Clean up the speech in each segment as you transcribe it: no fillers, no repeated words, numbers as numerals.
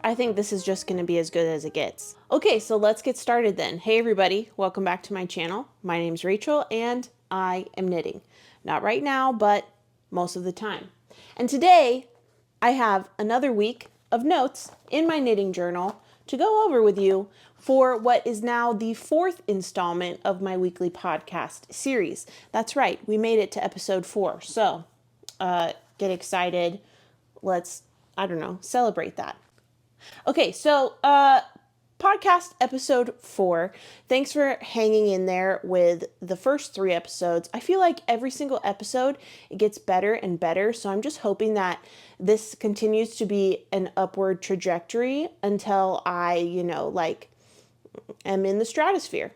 I think this is just going to be as good as it gets. Okay, so let's get started then. Hey everybody, welcome back to my channel. My name's Rachel and I am knitting. Not right now, but most of the time. And today I have another week of notes in my knitting journal to go over with you for what is now the 4th installment of my weekly podcast series. That's right, we made it to episode 4. So get excited. Let's, celebrate that. Okay, so podcast episode 4. Thanks for hanging in there with the first 3 episodes. I feel like every single episode, it gets better and better. So I'm just hoping that this continues to be an upward trajectory until I, am in the stratosphere.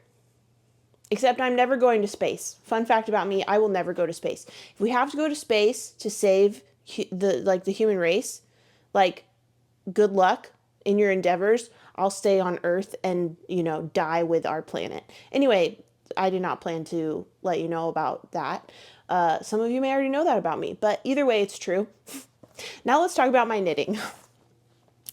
Except I'm never going to space. Fun fact about me, I will never go to space. If we have to go to space to save the human race, good luck in your endeavors. I'll stay on Earth and, die with our planet. Anyway, I did not plan to let you know about that. Some of you may already know that about me, but either way, it's true. Now let's talk about my knitting.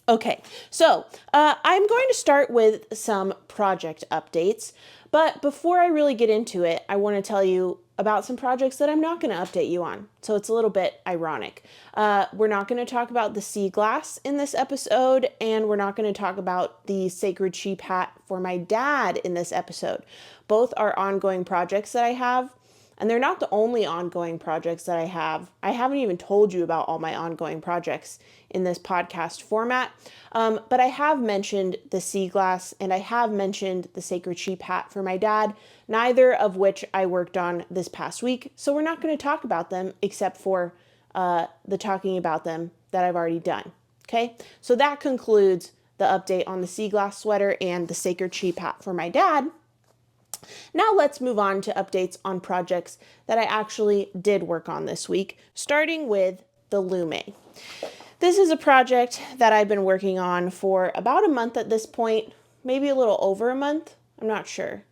Okay, so I'm going to start with some project updates, but before I really get into it, I want to tell you about some projects that I'm not going to update you on. So it's a little bit ironic. We're not going to talk about the sea glass in this episode, and we're not going to talk about the sacred sheep hat for my dad in this episode. Both are ongoing projects that I have, and they're not the only ongoing projects that I have. I haven't even told you about all my ongoing projects in this podcast format, but I have mentioned the sea glass and I have mentioned the sacred sheep hat for my dad, neither of which I worked on this past week. So we're not going to talk about them except for the talking about them that I've already done. Okay, so that concludes the update on the sea glass sweater and the sacred sheep hat for my dad. Now let's move on to updates on projects that I actually did work on this week, starting with the Lumme. This is a project that I've been working on for about a month at this point, maybe a little over a month. I'm not sure.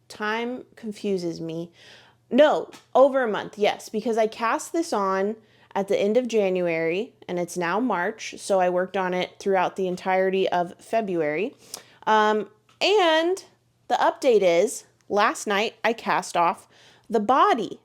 Time confuses me. No, over a month, yes, because I cast this on at the end of January and it's now March, so I worked on it throughout the entirety of February. And the update is, last night I cast off the body.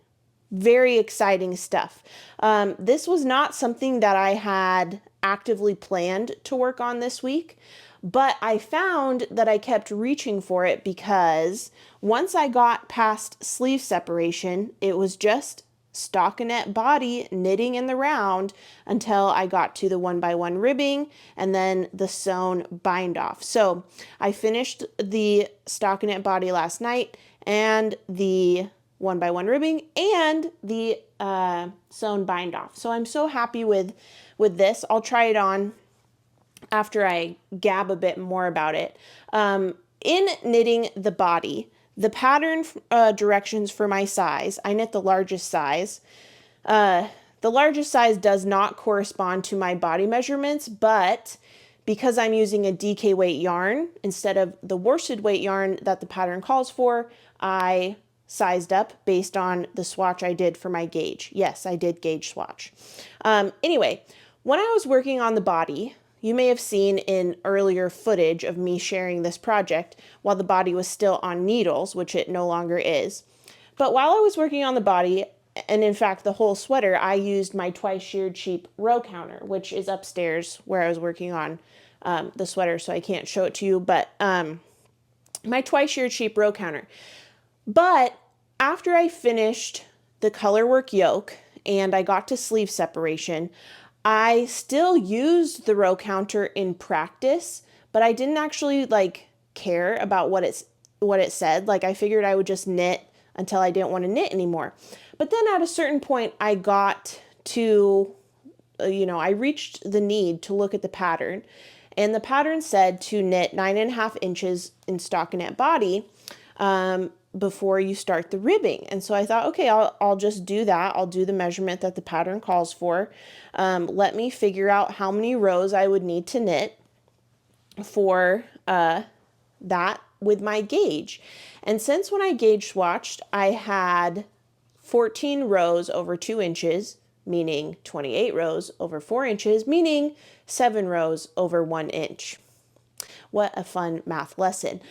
Very exciting stuff. This was not something that I had actively planned to work on this week, but I found that I kept reaching for it because once I got past sleeve separation, it was just stockinette body knitting in the round until I got to the 1x1 ribbing and then the sewn bind off. So I finished the stockinette body last night and the 1x1 ribbing and the sewn bind off. So I'm so happy with this. I'll try it on after I gab a bit more about it. In knitting the body, the pattern directions for my size, I knit the largest size. The largest size does not correspond to my body measurements, but because I'm using a DK weight yarn instead of the worsted weight yarn that the pattern calls for, I sized up based on the swatch I did for my gauge. Yes, I did gauge swatch. Anyway, when I was working on the body, you may have seen in earlier footage of me sharing this project while the body was still on needles, which it no longer is. But while I was working on the body, and in fact the whole sweater, I used my twice sheared sheep row counter, which is upstairs where I was working on the sweater, so I can't show it to you, but my twice sheared sheep row counter. But after I finished the colorwork yoke and I got to sleeve separation, I still used the row counter in practice, but I didn't actually care about what it said. I figured I would just knit until I didn't want to knit anymore. But then at a certain point I got to, I reached the need to look at the pattern, and the pattern said to knit 9.5 inches in stockinette body before you start the ribbing. And so I thought, okay, I'll just do that. I'll do the measurement that the pattern calls for. Let me figure out how many rows I would need to knit for that with my gauge. And since when I gauge swatched, I had 14 rows over 2 inches, meaning 28 rows over 4 inches, meaning 7 rows over 1 inch. What a fun math lesson.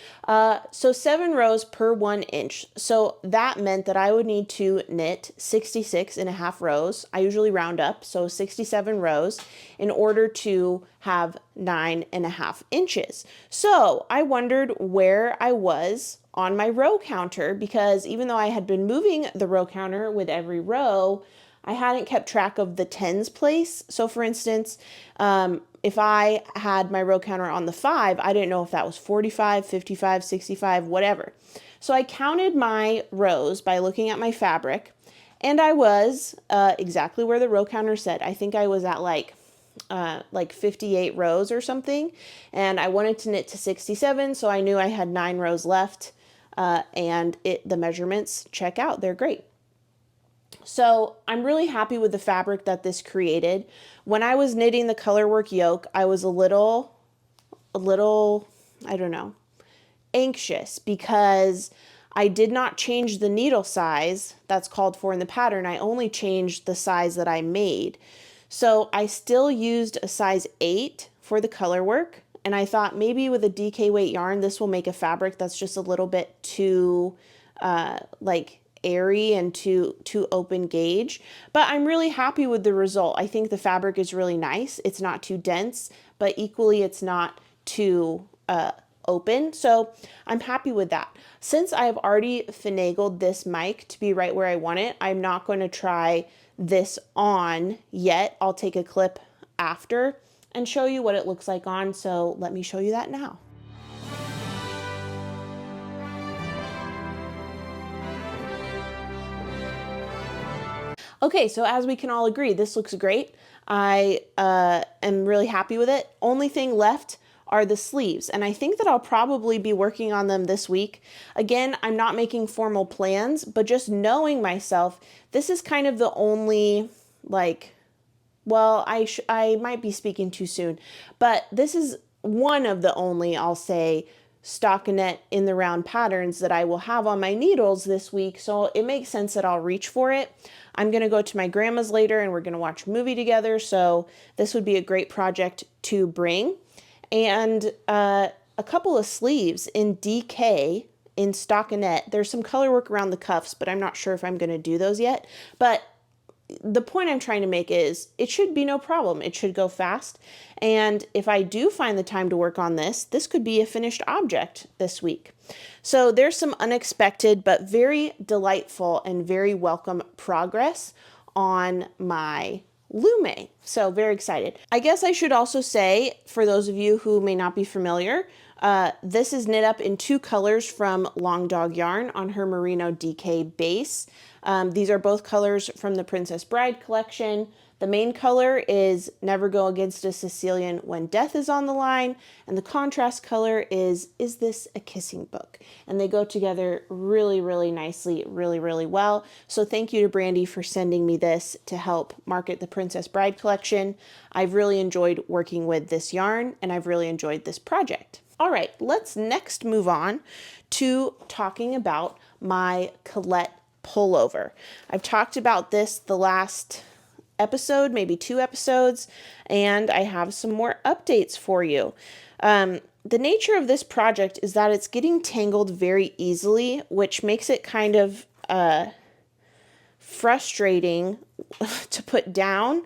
So 7 rows per 1 inch. So that meant that I would need to knit 66.5 rows. I usually round up, so 67 rows in order to have 9.5 inches. So I wondered where I was on my row counter, because even though I had been moving the row counter with every row, I hadn't kept track of the tens place. So for instance, if I had my row counter on the 5, I didn't know if that was 45, 55, 65, whatever. So I counted my rows by looking at my fabric, and I was exactly where the row counter said. I think I was at like 58 rows or something, and I wanted to knit to 67, so I knew I had 9 rows left, and the measurements check out. They're great. So I'm really happy with the fabric that this created. When I was knitting the colorwork yoke, I was a little, I don't know, anxious because I did not change the needle size that's called for in the pattern. I only changed the size that I made. So I still used a size 8 for the colorwork. And I thought maybe with a DK weight yarn, this will make a fabric that's just a little bit too, airy and too open gauge, but I'm really happy with the result. I think the fabric is really nice. It's not too dense, but equally it's not too open. So I'm happy with that. Since I've already finagled this mic to be right where I want it, I'm not going to try this on yet. I'll take a clip after and show you what it looks like on. So let me show you that now. Okay, so as we can all agree, this looks great. I am really happy with it. Only thing left are the sleeves, and I think that I'll probably be working on them this week. Again, I'm not making formal plans, but just knowing myself, this is kind of the only, well, I might be speaking too soon, but this is one of the only, I'll say, stockinette in the round patterns that I will have on my needles this week, so it makes sense that I'll reach for it. I'm going to go to my grandma's later and we're going to watch a movie together, so this would be a great project to bring. And a couple of sleeves in DK in stockinette. There's some color work around the cuffs, but I'm not sure if I'm going to do those yet. But the point I'm trying to make is it should be no problem. It should go fast. And if I do find the time to work on this, this could be a finished object this week. So there's some unexpected but very delightful and very welcome progress on my Lumme. So very excited. I guess I should also say, for those of you who may not be familiar, this is knit up in 2 colors from Long Dog Yarn on her Merino DK base. These are both colors from the Princess Bride collection. The main color is Never Go Against a Sicilian When Death is on the Line, and the contrast color is This a Kissing Book? And they go together really, really nicely, really, really well. So thank you to Brandy for sending me this to help market the Princess Bride collection. I've really enjoyed working with this yarn, and I've really enjoyed this project. All right, let's next move on to talking about my Colette Pullover. I've talked about this the last episode, maybe 2 episodes, and I have some more updates for you. The nature of this project is that it's getting tangled very easily, which makes it kind of frustrating to put down.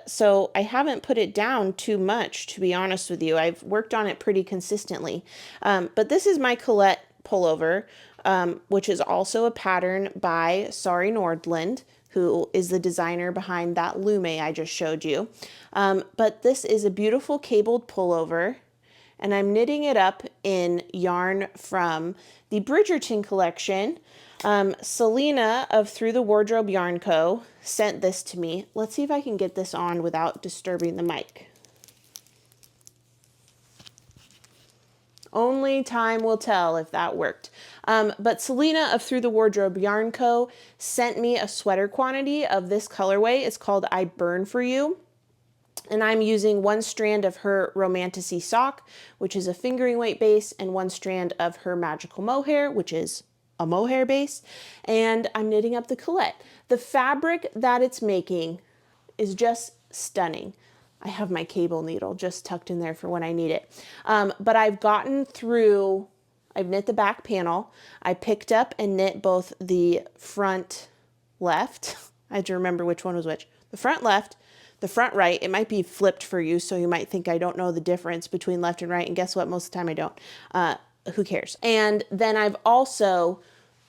So I haven't put it down too much, to be honest with you. I've worked on it pretty consistently. But this is my Colette Pullover, which is also a pattern by Sari Nordland, who is the designer behind that Lumme I just showed you. But this is a beautiful cabled pullover, and I'm knitting it up in yarn from the Bridgerton Collection. Selena of Through the Wardrobe Yarn Co. sent this to me. Let's see if I can get this on without disturbing the mic. Only time will tell if that worked. But Selena of Through the Wardrobe Yarn Co. sent me a sweater quantity of this colorway. It's called I Burn For You. And I'm using 1 strand of her Romantasy sock, which is a fingering weight base, and 1 strand of her Magical Mohair, which is a mohair base. And I'm knitting up the Colette. The fabric that it's making is just stunning. I have my cable needle just tucked in there for when I need it. But I've gotten through, I've knit the back panel. I picked up and knit both the front left. I had to remember which one was which. The front left, the front right. It might be flipped for you, so you might think I don't know the difference between left and right. And guess what? Most of the time I don't. Who cares? And then I've also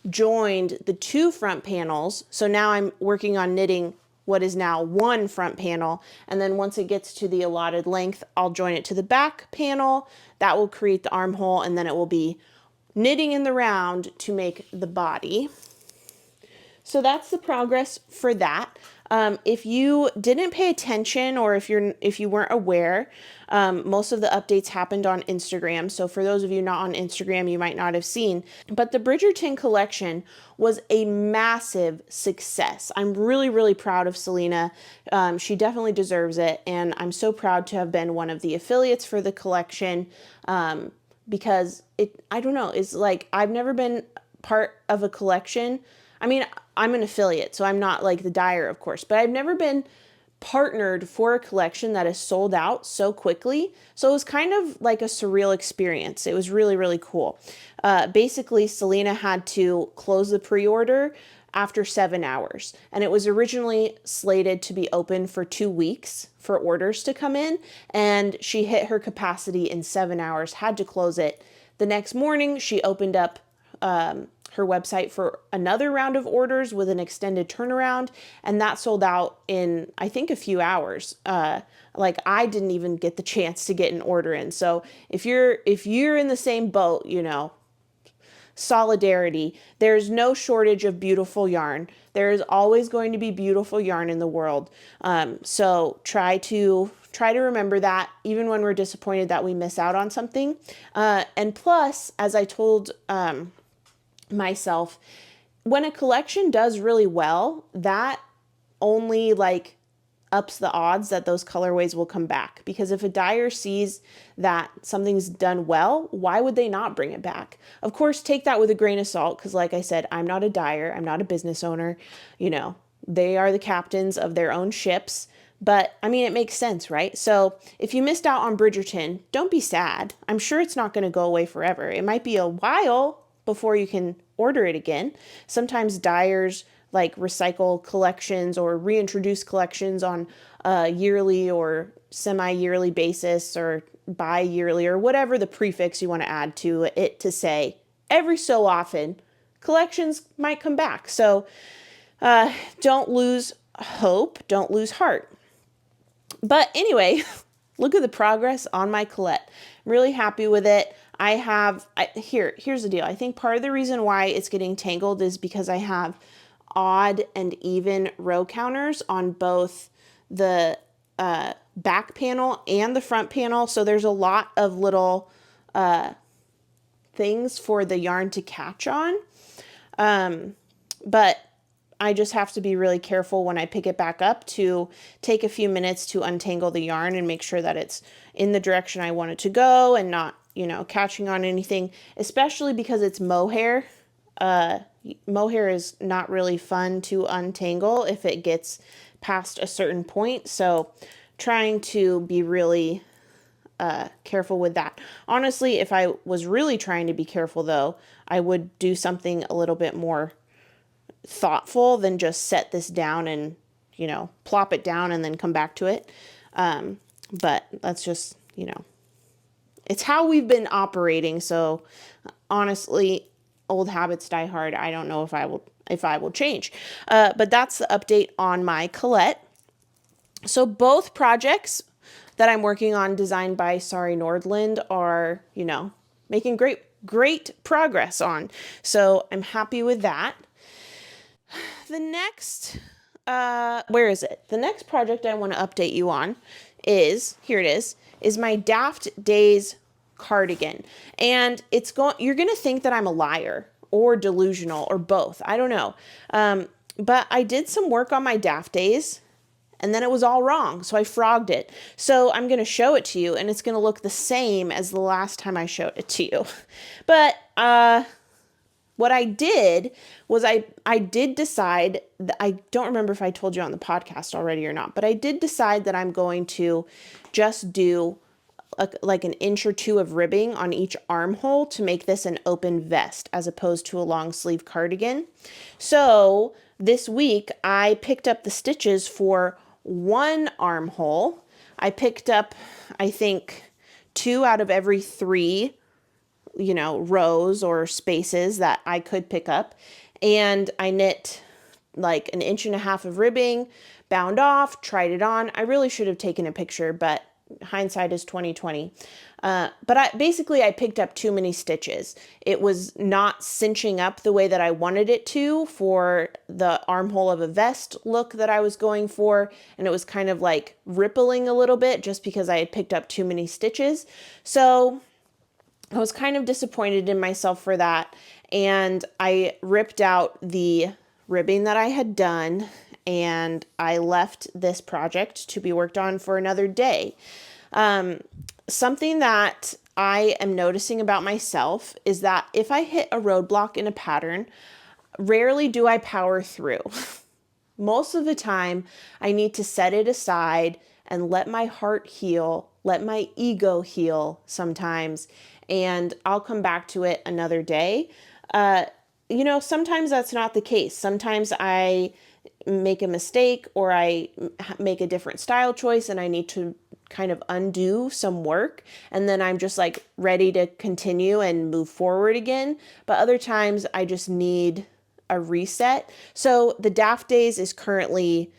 joined the 2 front panels. So now I'm working on knitting what is now 1 front panel. And then once it gets to the allotted length, I'll join it to the back panel. That will create the armhole, and then it will be knitting in the round to make the body. So that's the progress for that. If you didn't pay attention, or if you weren't aware, most of the updates happened on Instagram. So for those of you not on Instagram, you might not have seen, but the Bridgerton collection was a massive success. I'm really, really proud of Selena. She definitely deserves it. And I'm so proud to have been one of the affiliates for the collection, because I don't know, it's like, I've never been part of a collection. I mean, I'm an affiliate, so I'm not like the dyer, of course, but I've never been partnered for a collection that is sold out so quickly. So it was kind of like a surreal experience. It was really, really cool. Basically, Selena had to close the pre-order after 7 hours, and it was originally slated to be open for 2 weeks for orders to come in, and she hit her capacity in 7 hours, had to close it. The next morning, she opened up her website for another round of orders with an extended turnaround, and that sold out in, I think, a few hours. Like, I didn't even get the chance to get an order in. So if you're in the same boat, you know, solidarity. There's no shortage of beautiful yarn. There is always going to be beautiful yarn in the world. So try to remember that, even when we're disappointed that we miss out on something. And plus, as I told myself, when a collection does really well, that only like ups the odds that those colorways will come back. Because if a dyer sees that something's done well, why would they not bring it back? Of course, take that with a grain of salt, because like I said, I'm not a dyer, I'm not a business owner. You know, they are the captains of their own ships. But I mean, it makes sense, right? So if you missed out on Bridgerton, don't be sad. I'm sure it's not going to go away forever. It might be a while before you can order it again. Sometimes dyers like recycle collections or reintroduce collections on a yearly or semi-yearly basis, or bi-yearly, or whatever the prefix you want to add to it to say. Every so often, collections might come back. So don't lose hope, don't lose heart. But anyway, look at the progress on my Colette. I'm really happy with it. Here's the deal. I think part of the reason why it's getting tangled is because I have odd and even row counters on both the back panel and the front panel. So there's a lot of little things for the yarn to catch on. But I just have to be really careful when I pick it back up to take a few minutes to untangle the yarn and make sure that it's in the direction I want it to go and not, you know, catching on anything, especially because it's mohair. Mohair is not really fun to untangle if it gets past a certain point. So trying to be really careful with that. Honestly, if I was really trying to be careful though, I would do something a little bit more thoughtful than just set this down and, you know, plop it down and then come back to it. But that's just, you know, it's how we've been operating. So honestly, old habits die hard. I don't know if I will change. But that's the update on my Colette. So both projects that I'm working on, designed by Sari Nordland, are, you know, making great progress on. So I'm happy with that. The next, where is it? The next project I want to update you on is, here it is my Daft Days cardigan. And you're going to think that I'm a liar or delusional or both. I don't know. But I did some work on my Daft Days and then it was all wrong. So I frogged it. So I'm going to show it to you and it's going to look the same as the last time I showed it to you. But, what I did was I did decide that, I don't remember if I told you on the podcast already or not, but I did decide that I'm going to just do like an inch or two of ribbing on each armhole to make this an open vest as opposed to a long sleeve cardigan. So this week I picked up the stitches for one armhole. I picked up, I think, 2 out of every 3, rows or spaces that I could pick up. And I knit like an inch and a half of ribbing, bound off, tried it on. I really should have taken a picture, but hindsight is 2020. But I picked up too many stitches. It was not cinching up the way that I wanted it to for the armhole of a vest look that I was going for. And it was kind of like rippling a little bit just because I had picked up too many stitches. So I was kind of disappointed in myself for that. And I ripped out the ribbing that I had done, and I left this project to be worked on for another day. Something that I am noticing about myself is that if I hit a roadblock in a pattern, rarely do I power through. Most of the time, I need to set it aside and let my heart heal, let my ego heal sometimes, and I'll come back to it another day. Sometimes that's not the case. Sometimes I make a mistake or I make a different style choice and I need to kind of undo some work, and then I'm just like ready to continue and move forward again. But other times I just need a reset. So the Daft days is currently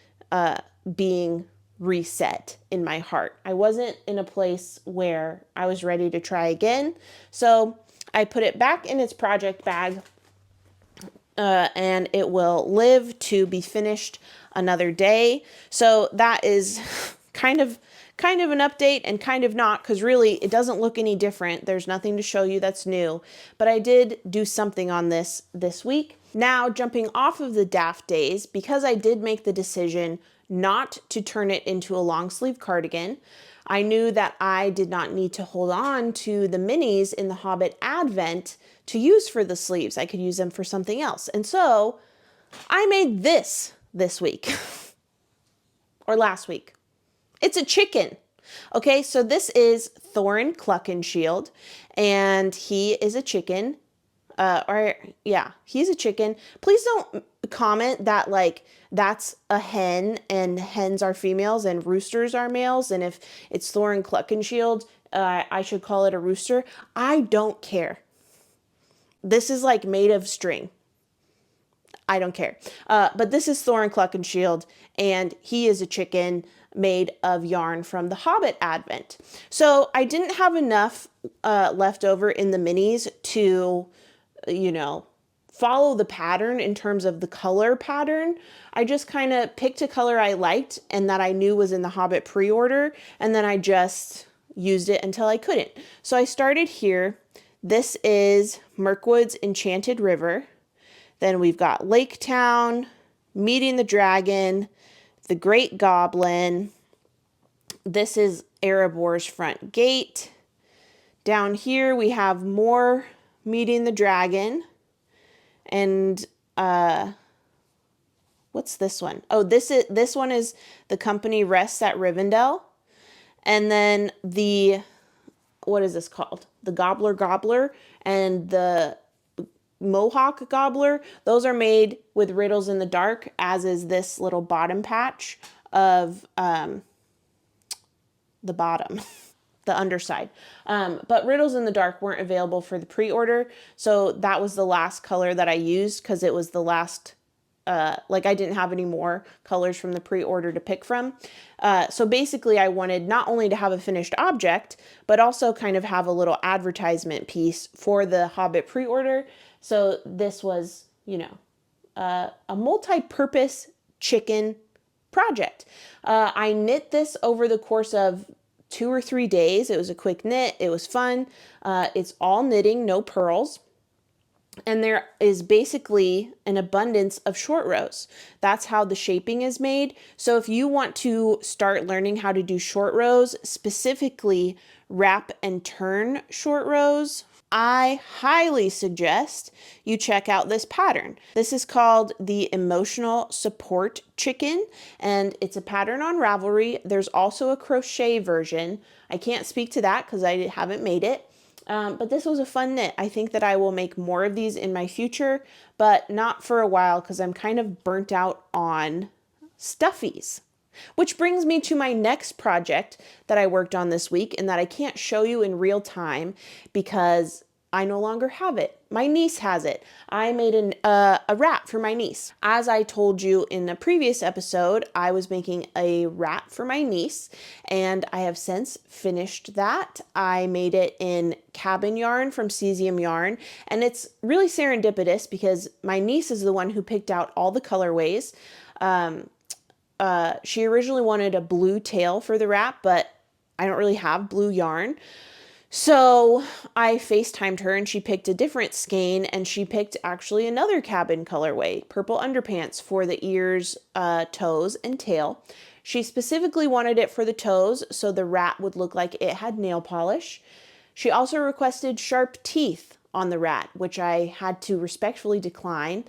being reset in my heart. I wasn't in a place where I was ready to try again. So I put it back in its project bag, and it will live to be finished another day. So that is kind of an update and kind of not, because really it doesn't look any different. There's nothing to show you that's new, but I did do something on this week. Now, jumping off of the Daft days, because I did make the decision not to turn it into a long sleeve cardigan, I knew that I did not need to hold on to the minis in the Hobbit Advent to use for the sleeves. I could use them for something else. And so I made this week or last week. It's a chicken. Okay, so this is Thorin Cluckinshield, and he is a chicken. He's a chicken. Please don't comment that like that's a hen and hens are females and roosters are males, and if it's Thorin Cluckinshield, I should call it a rooster. I don't care. This is like made of string. I don't care. But this is Thorin Cluckinshield, and he is a chicken made of yarn from the Hobbit Advent. So I didn't have enough left over in the minis to, follow the pattern in terms of the color pattern. I just kind of picked a color I liked and that I knew was in the Hobbit pre-order, and then I just used it until I couldn't. So I started here. This is Mirkwood's Enchanted River. Then we've got Lake Town, Meeting the Dragon, the Great Goblin. This is Erebor's Front Gate. Down here we have more Meeting the Dragon. And what's this one? Oh, this one is The Company Rests at Rivendell. And then what is this called? The Gobbler and the Mohawk Gobbler. Those are made with Riddles in the Dark, as is this little bottom patch of the bottom, the underside. But Riddles in the Dark weren't available for the pre-order, so that was the last color that I used because it was the last, I didn't have any more colors from the pre-order to pick from. So basically I wanted not only to have a finished object, but also kind of have a little advertisement piece for the Hobbit pre-order. So this was, a multi-purpose chicken project. I knit this over the course of 2 or 3 days. It was a quick knit. It was fun. It's all knitting, no purls. And there is basically an abundance of short rows. That's how the shaping is made. So if you want to start learning how to do short rows, specifically wrap and turn short rows, I highly suggest you check out this pattern. This is called the Emotional Support Chicken, and it's a pattern on Ravelry. There's also a crochet version. I can't speak to that because I haven't made it. But this was a fun knit. I think that I will make more of these in my future, but not for a while because I'm kind of burnt out on stuffies. Which brings me to my next project that I worked on this week and that I can't show you in real time because I no longer have it. My niece has it. I made a wrap for my niece. As I told you in a previous episode, I was making a wrap for my niece and I have since finished that. I made it in cabin yarn from Cesium Yarn, and it's really serendipitous because my niece is the one who picked out all the colorways. She originally wanted a blue tail for the wrap, but I don't really have blue yarn. So I FaceTimed her and she picked a different skein, and she picked actually another cabin colorway, purple underpants for the ears, toes, and tail. She specifically wanted it for the toes so the wrap would look like it had nail polish. She also requested sharp teeth on the wrap, which I had to respectfully decline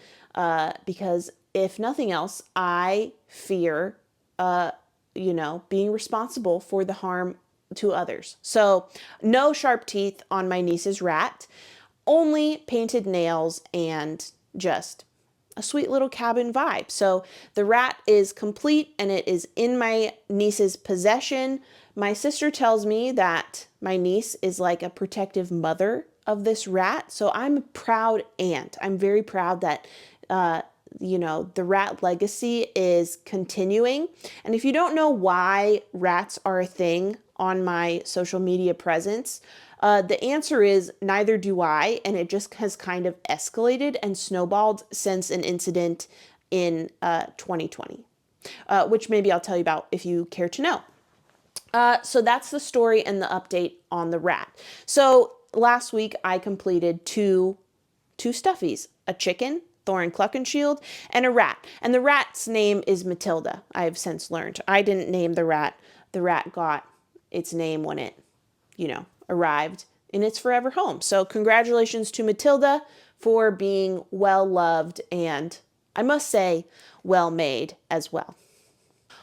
because if nothing else, I fear, being responsible for the harm to others. So no sharp teeth on my niece's rat, only painted nails and just a sweet little cabin vibe. So the rat is complete and it is in my niece's possession. My sister tells me that my niece is like a protective mother of this rat. So I'm a proud aunt. I'm very proud that, the rat legacy is continuing. And if you don't know why rats are a thing on my social media presence, the answer is neither do I, and it just has kind of escalated and snowballed since an incident in 2020, which maybe I'll tell you about if you care to know. So that's the story and the update on the rat. So last week I completed two stuffies, a chicken, Thorin Cluckinshield, and a rat. And the rat's name is Matilda, I have since learned. I didn't name the rat. The rat got its name when it, arrived in its forever home. So congratulations to Matilda for being well loved and, I must say, well made as well.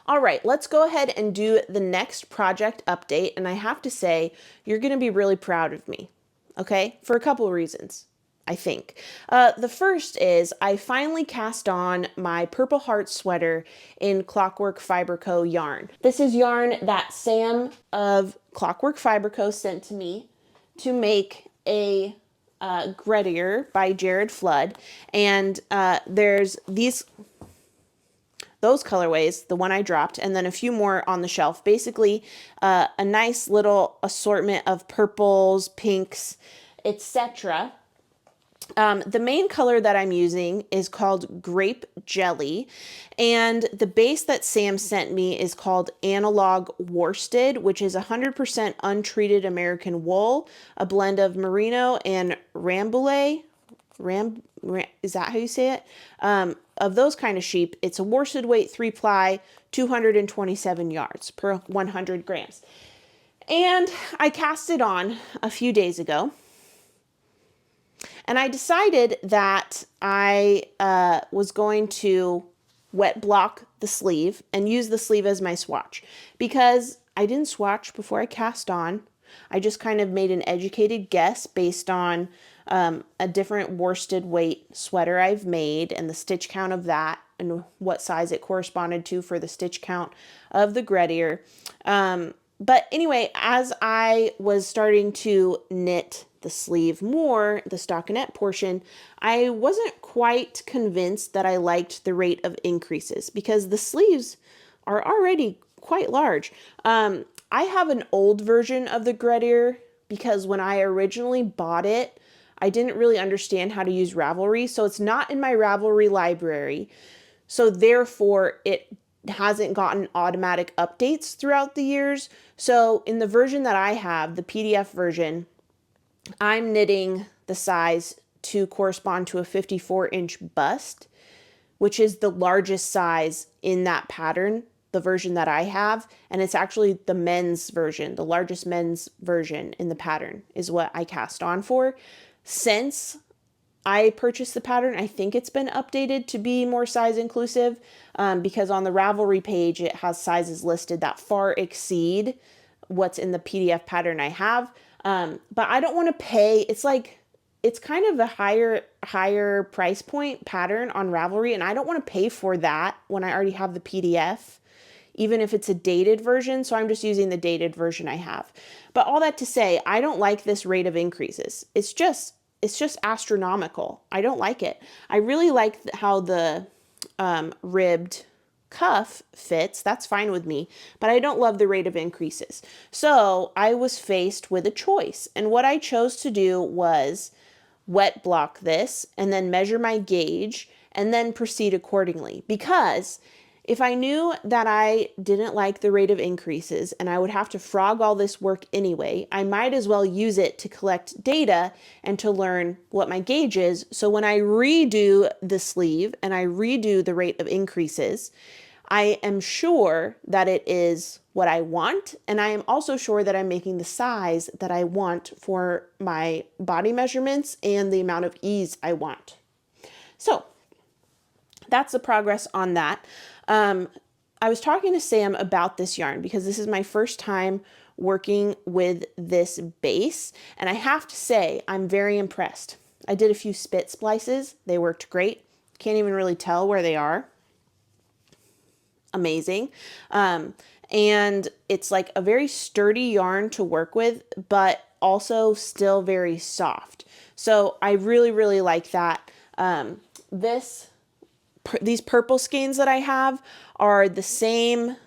All right, let's go ahead and do the next project update. And I have to say, you're going to be really proud of me, okay? For a couple of reasons, I think. The first is I finally cast on my Purple Heart sweater in Clockwork Fiber Co. yarn. This is yarn that Sam of Clockwork Fiber Co. sent to me to make a Gretier by Jared Flood. And there's those colorways, the one I dropped, and then a few more on the shelf. Basically, a nice little assortment of purples, pinks, etc. The main color that I'm using is called Grape Jelly, and the base that Sam sent me is called Analog Worsted, which is 100% untreated American wool, a blend of merino and rambouillet. Is that how you say it? Of those kind of sheep. It's a worsted weight 3-ply, 227 yards per 100 grams. And I cast it on a few days ago. And I decided that I was going to wet block the sleeve and use the sleeve as my swatch because I didn't swatch before I cast on. I just kind of made an educated guess based on a different worsted weight sweater I've made and the stitch count of that and what size it corresponded to for the stitch count of the Gretier. But anyway, as I was starting to knit the sleeve more, the stockinette portion, I wasn't quite convinced that I liked the rate of increases because the sleeves are already quite large. I have an old version of the Gretier because when I originally bought it, I didn't really understand how to use Ravelry, so it's not in my Ravelry library. So therefore, it hasn't gotten automatic updates throughout the years. So in the version that I have, the PDF version, I'm knitting the size to correspond to a 54-inch bust, which is the largest size in that pattern the version that I have, and it's actually the men's version, the largest men's version in the pattern is what I cast on for. Since I purchased the pattern, I think it's been updated to be more size inclusive, because on the Ravelry page, it has sizes listed that far exceed what's in the PDF pattern I have. But I don't want to pay. It's kind of a higher price point pattern on Ravelry, and I don't want to pay for that when I already have the PDF, even if it's a dated version. So I'm just using the dated version I have. But all that to say, I don't like this rate of increases. It's just astronomical. I don't like it. I really like how the ribbed cuff fits. That's fine with me, but I don't love the rate of increases. So I was faced with a choice, and what I chose to do was wet block this and then measure my gauge and then proceed accordingly. Because if I knew that I didn't like the rate of increases and I would have to frog all this work anyway, I might as well use it to collect data and to learn what my gauge is. So when I redo the sleeve and I redo the rate of increases, I am sure that it is what I want. And I am also sure that I'm making the size that I want for my body measurements and the amount of ease I want. So that's the progress on that. I was talking to Sam about this yarn because this is my first time working with this base, and I have to say I'm very impressed. I did a few spit splices. They worked great. Can't even really tell where they are. Amazing. And it's like a very sturdy yarn to work with, but also still very soft. So I really, really like that. These purple skeins that I have are the same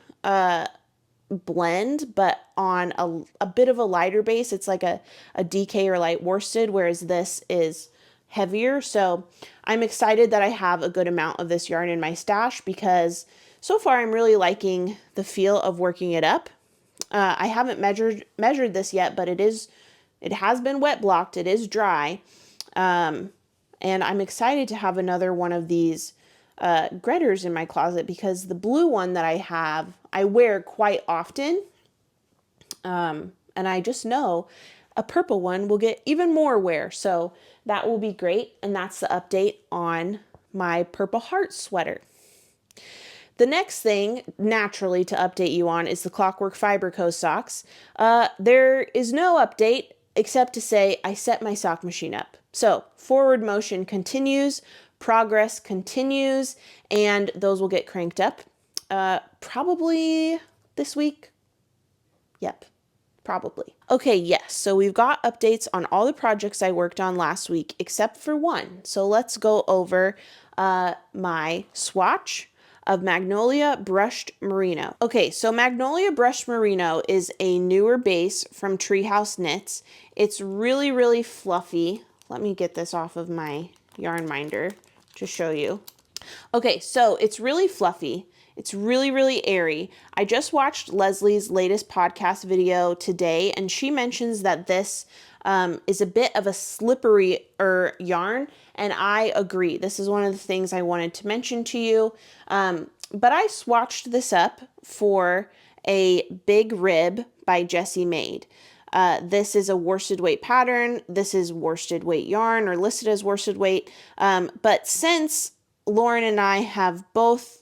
blend, but on a bit of a lighter base. It's like a DK or light worsted, whereas this is heavier. So I'm excited that I have a good amount of this yarn in my stash, because so far I'm really liking the feel of working it up. I haven't measured this yet, but it has been wet blocked. It is dry. And I'm excited to have another one of these Gretters in my closet, because the blue one that I have, I wear quite often. And I just know a purple one will get even more wear. So that will be great. And that's the update on my Purple Heart sweater. The next thing, naturally, to update you on is the Clockwork Fiber Co socks. There is no update except to say I set my sock machine up. So forward motion continues, progress continues, and those will get cranked up probably this week. Yep, probably. Okay, yes, so we've got updates on all the projects I worked on last week except for one. So let's go over my swatch of Magnolia Brushed Merino. Okay, so Magnolia Brushed Merino is a newer base from Treehouse Knits. It's really, really fluffy. Let me get this off of my yarn minder to show you. Okay, so it's really fluffy. It's really, really airy. I just watched Leslie's latest podcast video today, and she mentions that this is a bit of a slipperier yarn, and I agree. This is one of the things I wanted to mention to you. But I swatched this up for a big rib by Jessie Maid. This is a worsted weight pattern. This is worsted weight yarn, or listed as worsted weight. But since Lauren and I have both,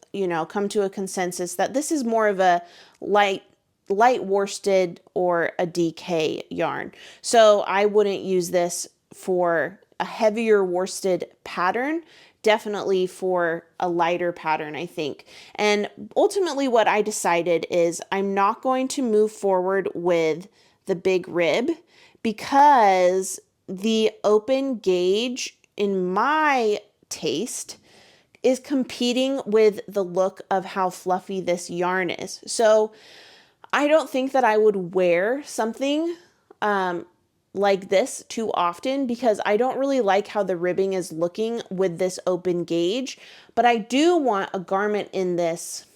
come to a consensus that this is more of a light worsted or a DK yarn. So I wouldn't use this for a heavier worsted pattern, definitely for a lighter pattern, I think. And ultimately what I decided is I'm not going to move forward with the big rib, because the open gauge, in my taste, is competing with the look of how fluffy this yarn is. So I don't think that I would wear something like this too often, because I don't really like how the ribbing is looking with this open gauge. But I do want a garment in this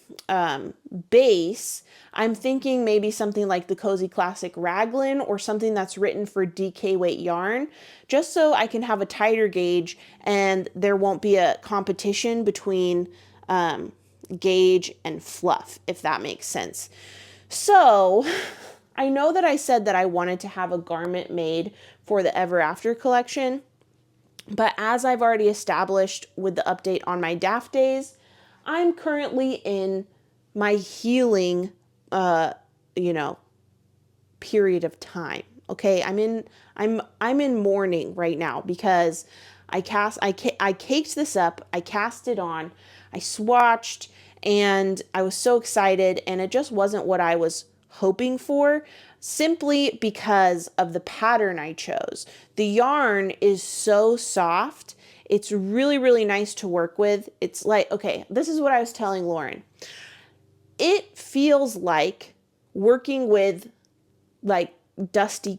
base. I'm thinking maybe something like the Cozy Classic Raglan, or something that's written for DK weight yarn, just so I can have a tighter gauge and there won't be a competition between gauge and fluff, if that makes sense. So I know that I said that I wanted to have a garment made for the Ever After collection, but as I've already established with the update on my Daft days, I'm currently in my healing, period of time. Okay, I'm in mourning right now because I caked this up, I cast it on, I swatched, and I was so excited, and it just wasn't what I was hoping for, simply because of the pattern I chose. The yarn is so soft. It's really, really nice to work with. It's like, okay, this is what I was telling Lauren. It feels like working with like dusty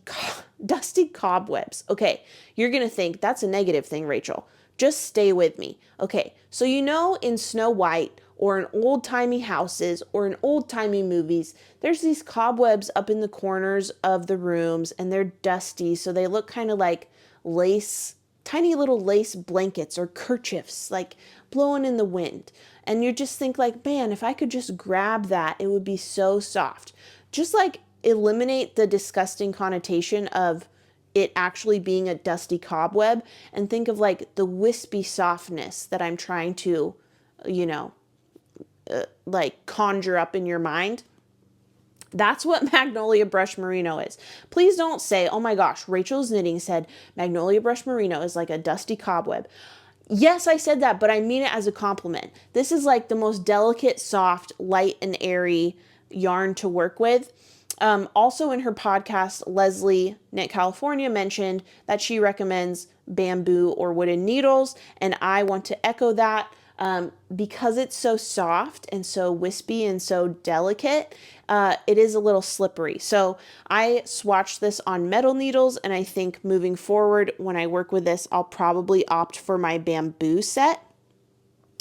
cobwebs. Okay, you're gonna think that's a negative thing, Rachel. Just stay with me. Okay, so in Snow White or in old-timey houses or in old-timey movies, there's these cobwebs up in the corners of the rooms, and they're dusty, so they look kind of like lace, tiny little lace blankets or kerchiefs, like blowing in the wind. And you just think like, man, if I could just grab that, it would be so soft. Just like eliminate the disgusting connotation of it actually being a dusty cobweb and think of like the wispy softness that I'm trying to, like conjure up in your mind. That's what Magnolia Brush Merino is. Please don't say, oh my gosh, Rachel's Knitting said Magnolia Brush Merino is like a dusty cobweb. Yes, I said that, but I mean it as a compliment. This is like the most delicate, soft, light, and airy yarn to work with. Also in her podcast, Leslie Knit California mentioned that she recommends bamboo or wooden needles, and I want to echo that. Because it's so soft and so wispy and so delicate, it is a little slippery. So I swatched this on metal needles, and I think moving forward, when I work with this, I'll probably opt for my bamboo set.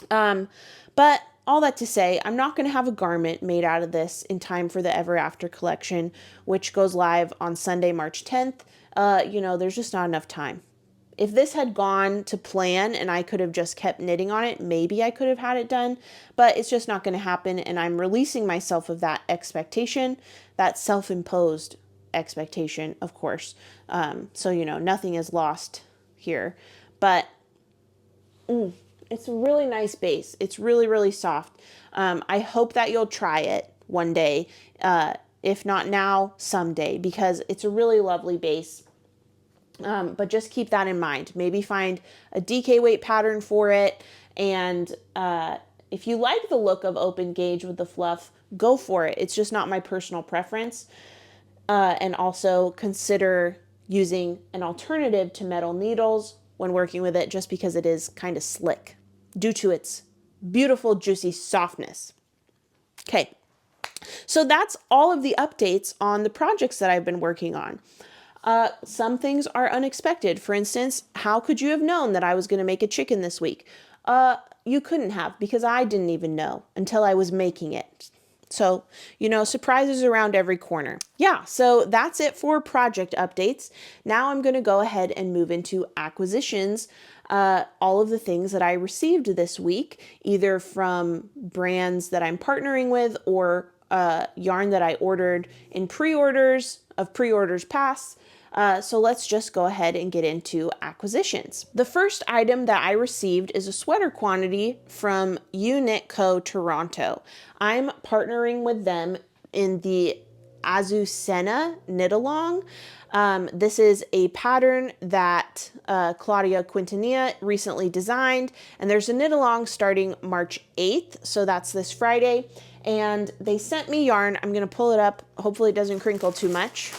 But all that to say, I'm not going to have a garment made out of this in time for the Ever After collection, which goes live on Sunday, March 10th. There's just not enough time. If this had gone to plan and I could have just kept knitting on it, maybe I could have had it done, but it's just not going to happen, and I'm releasing myself of that expectation, that self-imposed expectation, of course. So, nothing is lost here, but it's a really nice base. It's really, really soft. I hope that you'll try it one day, if not now, someday, because it's a really lovely base. But just keep that in mind. Maybe find a DK weight pattern for it. And if you like the look of open gauge with the fluff, go for it. It's just not my personal preference. And also consider using an alternative to metal needles when working with it, just because it is kind of slick due to its beautiful, juicy softness. Okay, so that's all of the updates on the projects that I've been working on. Some things are unexpected. For instance, how could you have known that I was going to make a chicken this week? You couldn't have, because I didn't even know until I was making it. So, surprises around every corner. Yeah, so that's it for project updates. Now I'm going to go ahead and move into acquisitions. All of the things that I received this week, either from brands that I'm partnering with or yarn that I ordered in pre-orders of pre-orders past. So let's just go ahead and get into acquisitions. The first item that I received is a sweater quantity from Knit Co Toronto. I'm partnering with them in the Azucena knit along. This is a pattern that Claudia Quintanilla recently designed, and there's a knit along starting March 8th, so that's this Friday. And they sent me yarn. I'm going to pull it up. Hopefully it doesn't crinkle too much.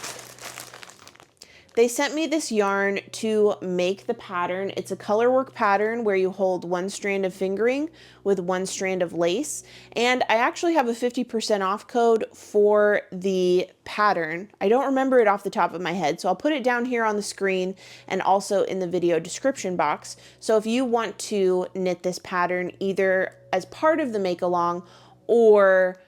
They sent me this yarn to make the pattern. It's a colorwork pattern where you hold one strand of fingering with one strand of lace. And I actually have a 50% off code for the pattern. I don't remember it off the top of my head, so I'll put it down here on the screen and also in the video description box. So if you want to knit this pattern either as part of the make along or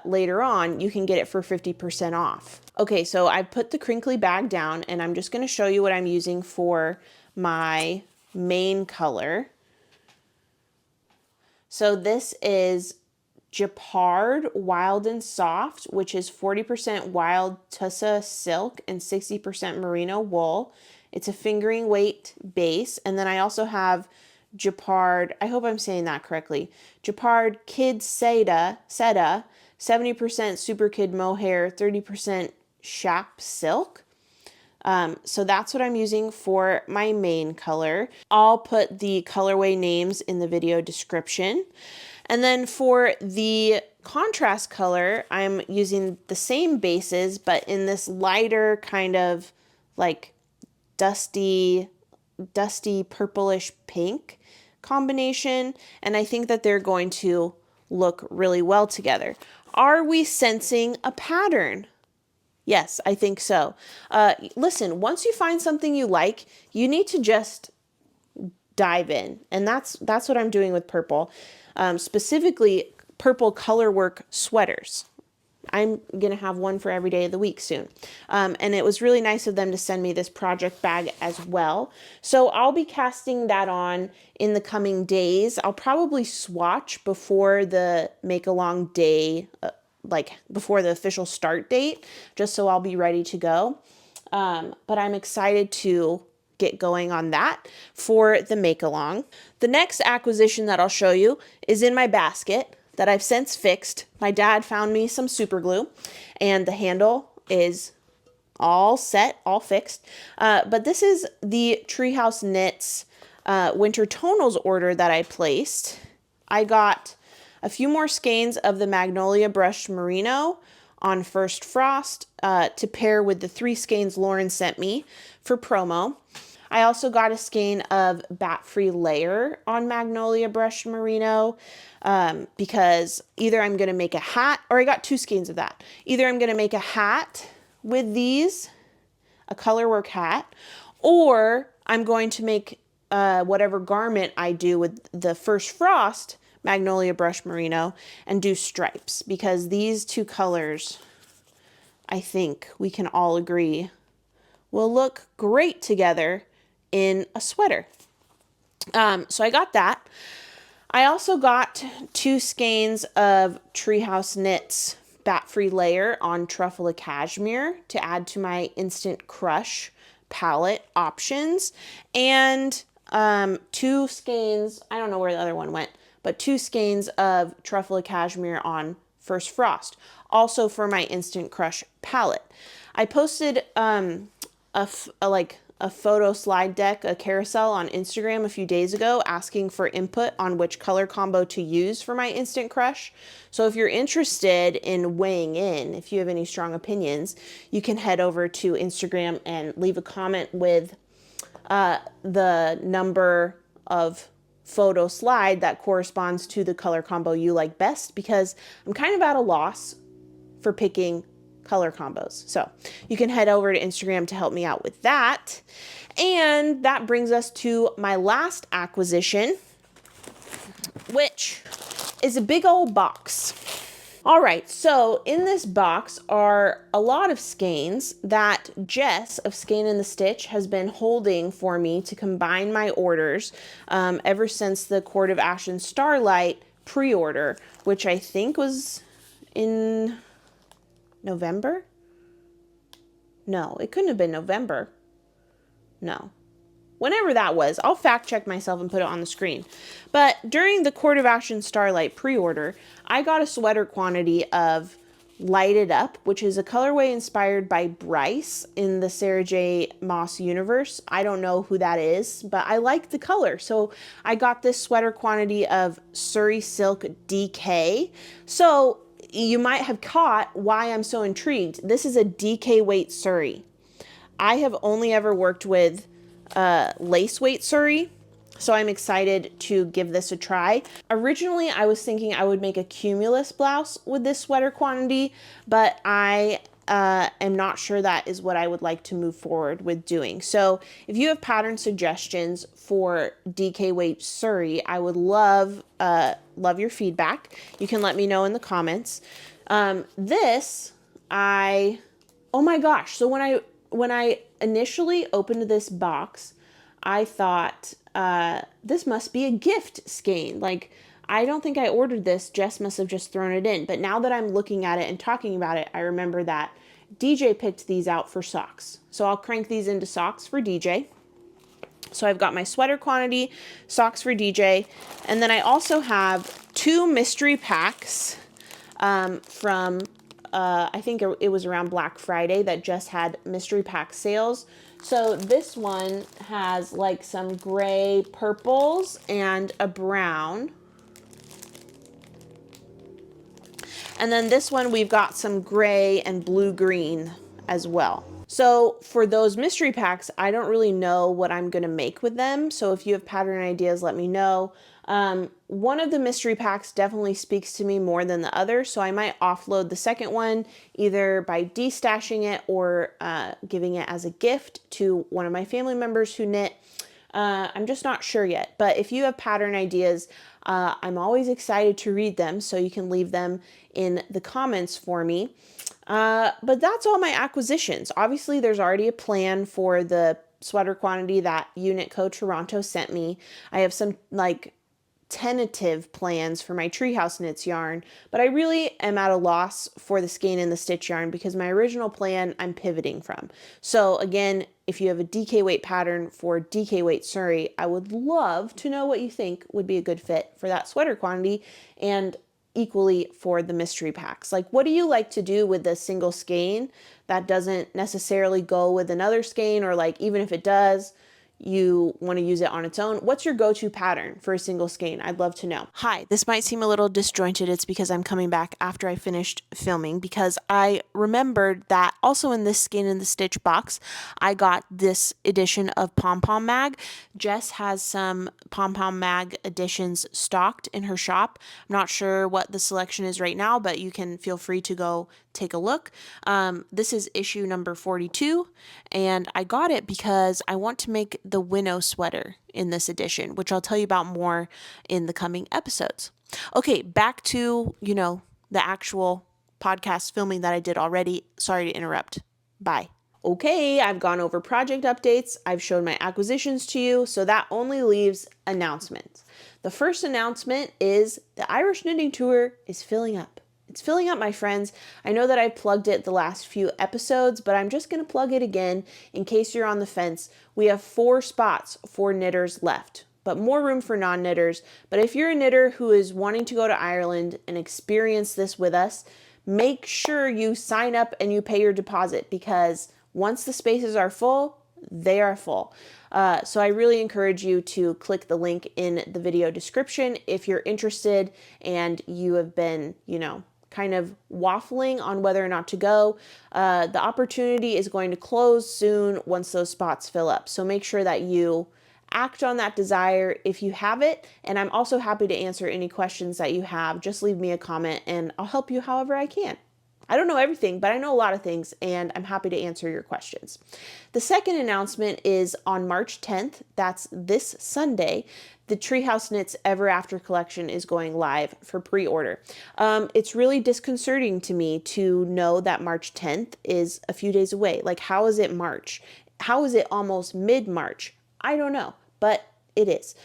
later on, you can get it for 50% off. Okay, so I put the crinkly bag down, and I'm just going to show you what I'm using for my main color. So this is Japard Wild and Soft, which is 40% wild tussa silk and 60% merino wool. It's a fingering weight base. And then I also have Japard, I hope I'm saying that correctly, Japard Kid Seda, 70% Super Kid Mohair, 30% Shap Silk. So that's what I'm using for my main color. I'll put the colorway names in the video description. And then for the contrast color, I'm using the same bases, but in this lighter kind of like dusty purplish pink combination. And I think that they're going to look really well together. Are we sensing a pattern? Yes, I think so. Listen, once you find something you like, you need to just dive in. And that's what I'm doing with purple. Specifically, purple colorwork sweaters. I'm going to have one for every day of the week soon. And it was really nice of them to send me this project bag as well. So I'll be casting that on in the coming days. I'll probably swatch before the make-along day, like before the official start date, just so I'll be ready to go. But I'm excited to get going on that for the make-along. The next acquisition that I'll show you is in my basket that I've since fixed. My dad found me some super glue and the handle is all set, all fixed. But this is the Treehouse Knits winter tonals order that I placed. I got a few more skeins of the Magnolia Brushed Merino on First Frost to pair with the 3 skeins Lauren sent me for promo. I also got a skein of Bat-Free Layer on Magnolia Brushed Merino because either I'm going to make a hat, or I got 2 skeins of that. Either I'm going to make a hat with these, a colorwork hat, or I'm going to make whatever garment I do with the First Frost Magnolia Brushed Merino and do stripes, because these 2 colors, I think we can all agree, will look great together in a sweater. So I got that. I also got 2 skeins of Treehouse Knits Bat-Free Layer on Truffle Cashmere to add to my Instant Crush palette options, and 2 skeins, I don't know where the other one went, but 2 skeins of Truffle Cashmere on First Frost, also for my Instant Crush palette. I posted a photo slide deck, a carousel on Instagram a few days ago asking for input on which color combo to use for my Instant Crush. So if you're interested in weighing in, if you have any strong opinions, you can head over to Instagram and leave a comment with the number of photo slide that corresponds to the color combo you like best, because I'm kind of at a loss for picking color combos. So you can head over to Instagram to help me out with that. And that brings us to my last acquisition, which is a big old box. All right, so in this box are a lot of skeins that Jess of Skein and the Stitch has been holding for me to combine my orders ever since the Court of Ashen Starlight pre-order, which I think was in November? No, it couldn't have been November. No. Whenever that was, I'll fact check myself and put it on the screen. But during the Court of Ashen Starlight pre-order, I got a sweater quantity of Lighted Up, which is a colorway inspired by Bryce in the Sarah J. Maas universe. I don't know who that is, but I like the color. So I got this sweater quantity of Surrey Silk DK. So you might have caught why I'm so intrigued. This is a DK weight Surrey. I have only ever worked with lace weight Surrey, so I'm excited to give this a try. Originally, I was thinking I would make a cumulus blouse with this sweater quantity, but I am not sure that is what I would like to move forward with doing. So if you have pattern suggestions for DK weight Surrey, I would love your feedback. You can let me know in the comments. Oh my gosh. So when I initially opened this box, I thought this must be a gift skein. Like I don't think I ordered this. Jess must have just thrown it in. But now that I'm looking at it and talking about it, I remember that DJ picked these out for socks. So I'll crank these into socks for DJ. So I've got my sweater quantity, socks for DJ, and then I also have 2 mystery packs from, I think it was around Black Friday that just had mystery pack sales. So this one has like some gray purples and a brown. And then this one, we've got some gray and blue-green as well. So for those mystery packs, I don't really know what I'm going to make with them. So if you have pattern ideas, let me know. One of the mystery packs definitely speaks to me more than the other. So I might offload the second one either by destashing it or giving it as a gift to one of my family members who knit. I'm just not sure yet. But if you have pattern ideas, I'm always excited to read them. So you can leave them in the comments for me. But that's all my acquisitions. Obviously, there's already a plan for the sweater quantity that Unit Co. Toronto sent me. I have some like tentative plans for my Treehouse knits yarn, but I really am at a loss for the Skein and the stitch yarn because my original plan I'm pivoting from. So again, if you have a DK weight pattern for DK weight Surrey, I would love to know what you think would be a good fit for that sweater quantity and equally for the mystery packs. Like, what do you like to do with the single skein that doesn't necessarily go with another skein, or like even if it does, you want to use it on its own? What's your go-to pattern for a single skein? I'd love to know. Hi, this might seem a little disjointed. It's because I'm coming back after I finished filming, because I remembered that also in this Skein and the Stitch box, I got this edition of Pom Pom Mag. Jess has some Pom Pom Mag editions stocked in her shop. I'm not sure what the selection is right now, but you can feel free to go take a look. This is issue number 42, and I got it because I want to make the Winnow sweater in this edition, which I'll tell you about more in the coming episodes. Okay, back to, the actual podcast filming that I did already. Sorry to interrupt. Bye. Okay, I've gone over project updates. I've shown my acquisitions to you, so that only leaves announcements. The first announcement is the Irish Knitting Tour is filling up. It's filling up, my friends. I know that I plugged it the last few episodes, but I'm just going to plug it again in case you're on the fence. We have 4 spots for knitters left, but more room for non-knitters. But if you're a knitter who is wanting to go to Ireland and experience this with us, make sure you sign up and you pay your deposit, because once the spaces are full, they are full. So I really encourage you to click the link in the video description if you're interested and you have been, kind of waffling on whether or not to go. The opportunity is going to close soon once those spots fill up. So make sure that you act on that desire if you have it. And I'm also happy to answer any questions that you have. Just leave me a comment and I'll help you however I can. I don't know everything, but I know a lot of things, and I'm happy to answer your questions. The second announcement is on March 10th. That's this Sunday. The Treehouse Knits Ever After collection is going live for pre-order. It's really disconcerting to me to know that March 10th is a few days away. Like, how is it March? How is it almost mid-March? I don't know, but it is.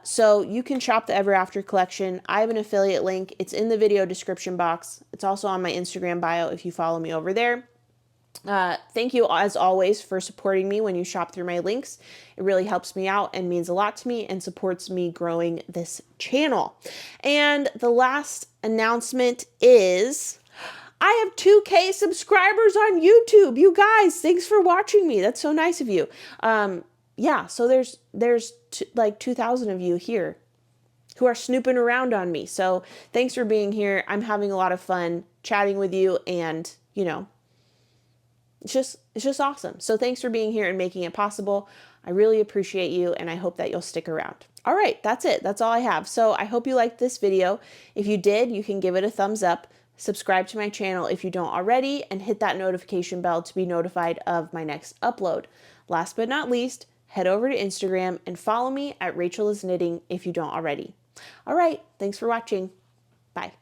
So you can shop the Ever After collection. I have an affiliate link. It's in the video description box. It's also on my Instagram bio if you follow me over there. Thank you, as always, for supporting me when you shop through my links. It really helps me out and means a lot to me and supports me growing this channel. And the last announcement is I have 2K subscribers on YouTube. You guys, thanks for watching me. That's so nice of you. Yeah, so there's like 2,000 of you here who are snooping around on me. So thanks for being here. I'm having a lot of fun chatting with you, and it's just awesome. So thanks for being here and making it possible. I really appreciate you, and I hope that you'll stick around. All right, that's it. That's all I have. So I hope you liked this video. If you did, you can give it a thumbs up. Subscribe to my channel if you don't already, and hit that notification bell to be notified of my next upload. Last but not least, head over to Instagram and follow me at Rachel is Knitting if you don't already. All right, thanks for watching. Bye.